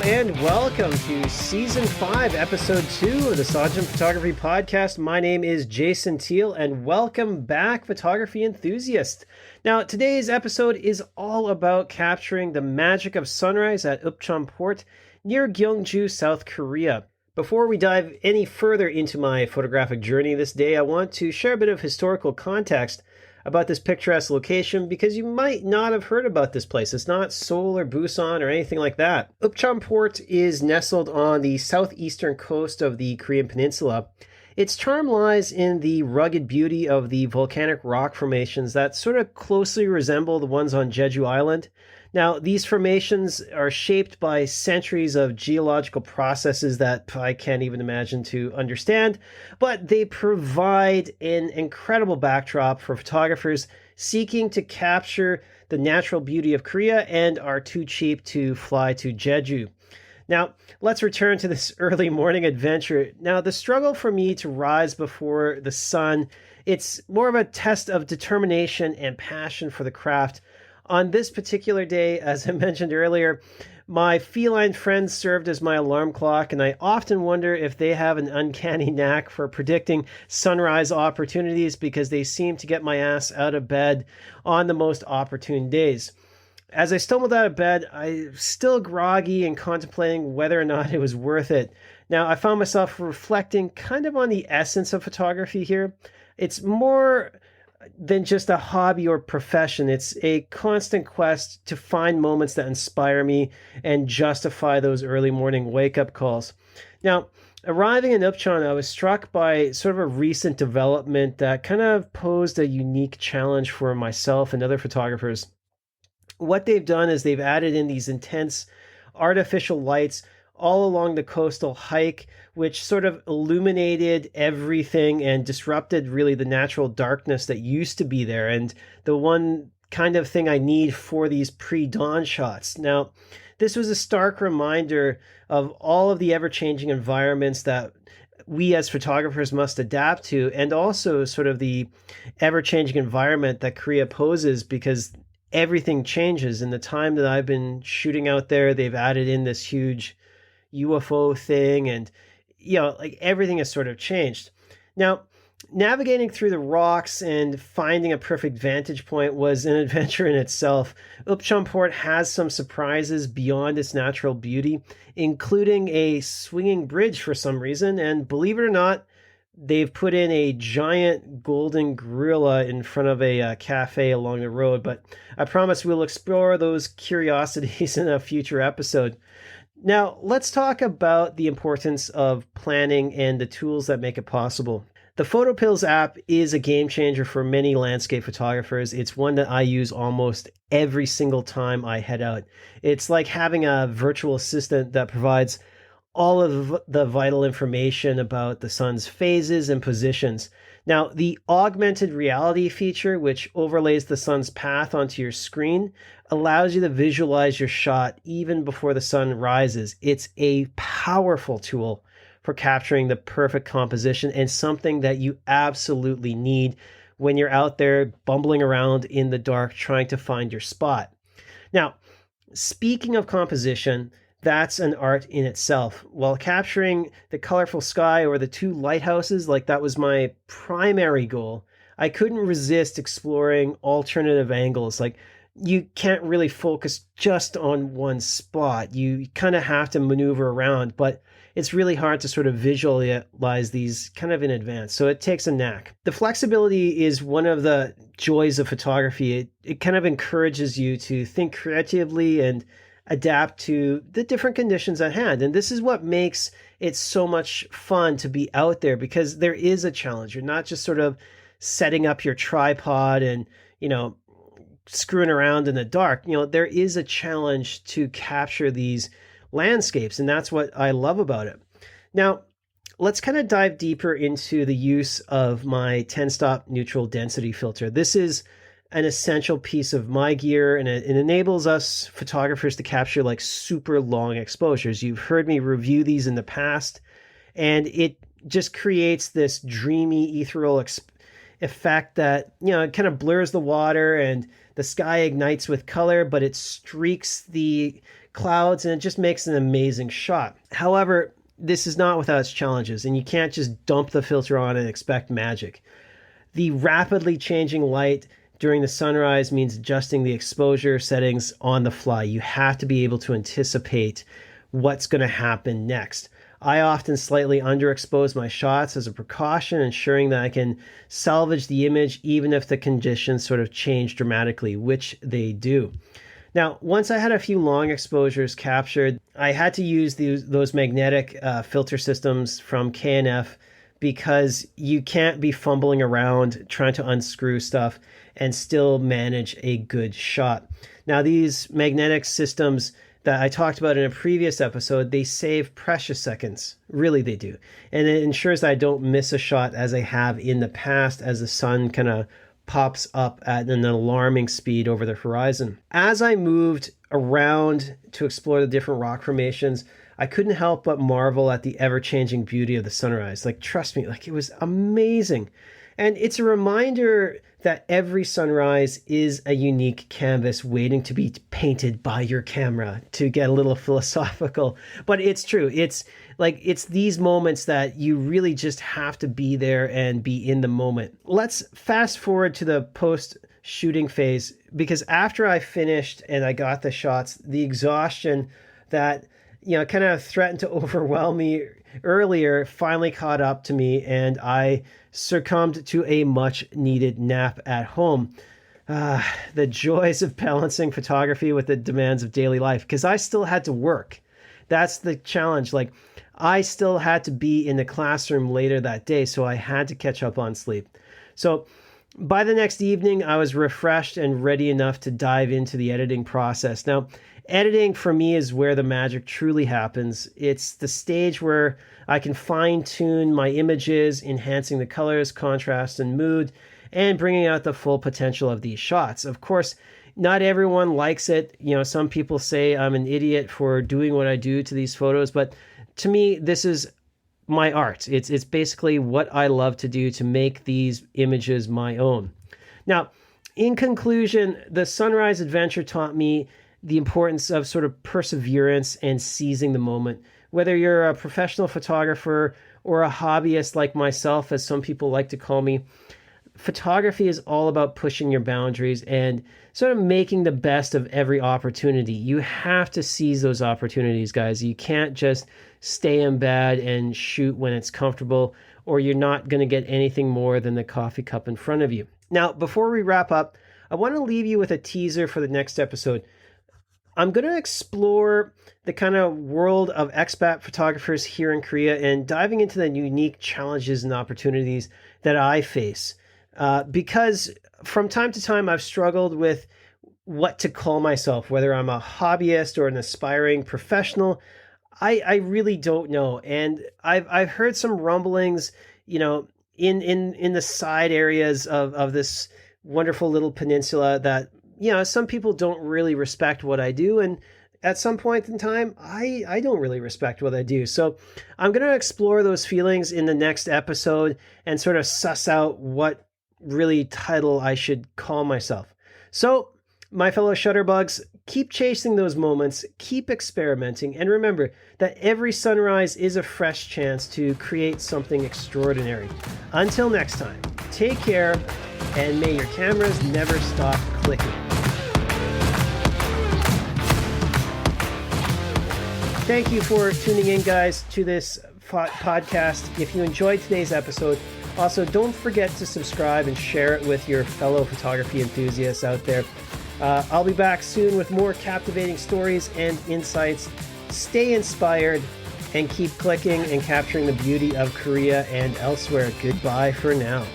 and welcome to Season 5, Episode 2 of the Sajin Photography Podcast. My name is Jason Teal, and welcome back, photography enthusiast. Now, today's episode is all about capturing the magic of sunrise at Eupcheon Port near Gyeongju, South Korea. Before we dive any further into my photographic journey this day, I want to share a bit of historical context about this picturesque location because you might not have heard about this place. It's not Seoul or Busan or anything like that. Eupcheon Port is nestled on the southeastern coast of the Korean peninsula. Its charm lies in the rugged beauty of the volcanic rock formations that sort of closely resemble the ones on Jeju Island. Now, these formations are shaped by centuries of geological processes that I can't even imagine to understand, but they provide an incredible backdrop for photographers seeking to capture the natural beauty of Korea and are too cheap to fly to Jeju. Now, let's return to this early morning adventure. Now, the struggle for me to rise before the sun, it's more of a test of determination and passion for the craft. On this particular day, as I mentioned earlier, my feline friends served as my alarm clock, and I often wonder if they have an uncanny knack for predicting sunrise opportunities because they seem to get my ass out of bed on the most opportune days. As I stumbled out of bed, I'm still groggy and contemplating whether or not it was worth it. Now, I found myself reflecting kind of on the essence of photography here. It's more than just a hobby or profession. It's a constant quest to find moments that inspire me and justify those early morning wake-up calls. Now, arriving in Eupcheon, I was struck by sort of a recent development that kind of posed a unique challenge for myself and other photographers. What they've done is they've added in these intense artificial lights all along the coastal hike, which sort of illuminated everything and disrupted really the natural darkness that used to be there, and the one kind of thing I need for these pre-dawn shots. Now, this was a stark reminder of all of the ever-changing environments that we as photographers must adapt to, and also sort of the ever-changing environment that Korea poses because everything changes. In the time that I've been shooting out there, they've added in this huge UFO thing, and like everything has sort of changed. Now, navigating through the rocks and finding a perfect vantage point was an adventure in itself. Eupcheon Port has some surprises beyond its natural beauty, including a swinging bridge for some reason, and believe it or not, they've put in a giant golden gorilla in front of a cafe along the road, but I promise we'll explore those curiosities in a future episode. Now, let's talk about the importance of planning and the tools that make it possible. The PhotoPills app is a game changer for many landscape photographers. It's one that I use almost every single time I head out. It's like having a virtual assistant that provides all of the vital information about the sun's phases and positions. Now, the augmented reality feature, which overlays the sun's path onto your screen, allows you to visualize your shot even before the sun rises. It's a powerful tool for capturing the perfect composition and something that you absolutely need when you're out there bumbling around in the dark trying to find your spot. Now, speaking of composition, that's an art in itself. While capturing the colorful sky or the two lighthouses, like that was my primary goal, I couldn't resist exploring alternative angles. Like, you can't really focus just on one spot. You kind of have to maneuver around, but it's really hard to sort of visualize these kind of in advance. So it takes a knack. The flexibility is one of the joys of photography. It kind of encourages you to think creatively and adapt to the different conditions at hand. And this is what makes it so much fun to be out there, because there is a challenge. You're not just sort of setting up your tripod and, screwing around in the dark. There is a challenge to capture these landscapes, and that's what I love about it. Now, let's kind of dive deeper into the use of my 10-stop neutral density filter. This is an essential piece of my gear, and it enables us photographers to capture like super long exposures. You've heard me review these in the past, and it just creates this dreamy ethereal effect that, it kind of blurs the water and the sky ignites with color, but it streaks the clouds and it just makes an amazing shot. However, this is not without its challenges, and you can't just dump the filter on and expect magic. The rapidly changing light during the sunrise means adjusting the exposure settings on the fly. You have to be able to anticipate what's going to happen next. I often slightly underexpose my shots as a precaution, ensuring that I can salvage the image even if the conditions sort of change dramatically, which they do. Now, once I had a few long exposures captured, I had to use those magnetic filter systems from K&F, because you can't be fumbling around trying to unscrew stuff and still manage a good shot. Now, these magnetic systems that I talked about in a previous episode, they save precious seconds. Really, they do. And it ensures that I don't miss a shot as I have in the past, as the sun kind of pops up at an alarming speed over the horizon. As I moved around to explore the different rock formations, I couldn't help but marvel at the ever-changing beauty of the sunrise. Like, trust me, like, it was amazing. And it's a reminder that every sunrise is a unique canvas waiting to be painted by your camera, to get a little philosophical. But it's true. It's these moments that you really just have to be there and be in the moment. Let's fast forward to the post-shooting phase, because after I finished and I got the shots, the exhaustion that kind of threatened to overwhelm me earlier finally caught up to me, and I succumbed to a much needed nap at home. The joys of balancing photography with the demands of daily life, because I still had to work. That's the challenge. Like, I still had to be in the classroom later that day, so I had to catch up on sleep. So by the next evening, I was refreshed and ready enough to dive into the editing process. Now, editing for me is where the magic truly happens. It's the stage where I can fine-tune my images, enhancing the colors, contrast, and mood, and bringing out the full potential of these shots. Of course, not everyone likes it. Some people say I'm an idiot for doing what I do to these photos, but to me, this is my art. It's basically what I love to do, to make these images my own. Now, in conclusion, the sunrise adventure taught me the importance of sort of perseverance and seizing the moment. Whether you're a professional photographer or a hobbyist like myself, as some people like to call me, photography is all about pushing your boundaries and sort of making the best of every opportunity. You have to seize those opportunities, guys. You can't just stay in bed and shoot when it's comfortable, or you're not going to get anything more than the coffee cup in front of you. Now, before we wrap up, I want to leave you with a teaser for the next episode. I'm going to explore the kind of world of expat photographers here in Korea and diving into the unique challenges and opportunities that I face. Because from time to time, I've struggled with what to call myself, whether I'm a hobbyist or an aspiring professional. I really don't know. And I've heard some rumblings, in the side areas of this wonderful little peninsula that, some people don't really respect what I do. And at some point in time, I don't really respect what I do. So I'm going to explore those feelings in the next episode and sort of suss out what really title I should call myself. So, my fellow shutterbugs, keep chasing those moments, keep experimenting, and remember that every sunrise is a fresh chance to create something extraordinary. Until next time, take care, and may your cameras never stop clicking. Thank you for tuning in, guys, to this podcast. If you enjoyed today's episode, also don't forget to subscribe and share it with your fellow photography enthusiasts out there. I'll be back soon with more captivating stories and insights. Stay inspired and keep clicking and capturing the beauty of Korea and elsewhere. Goodbye for now.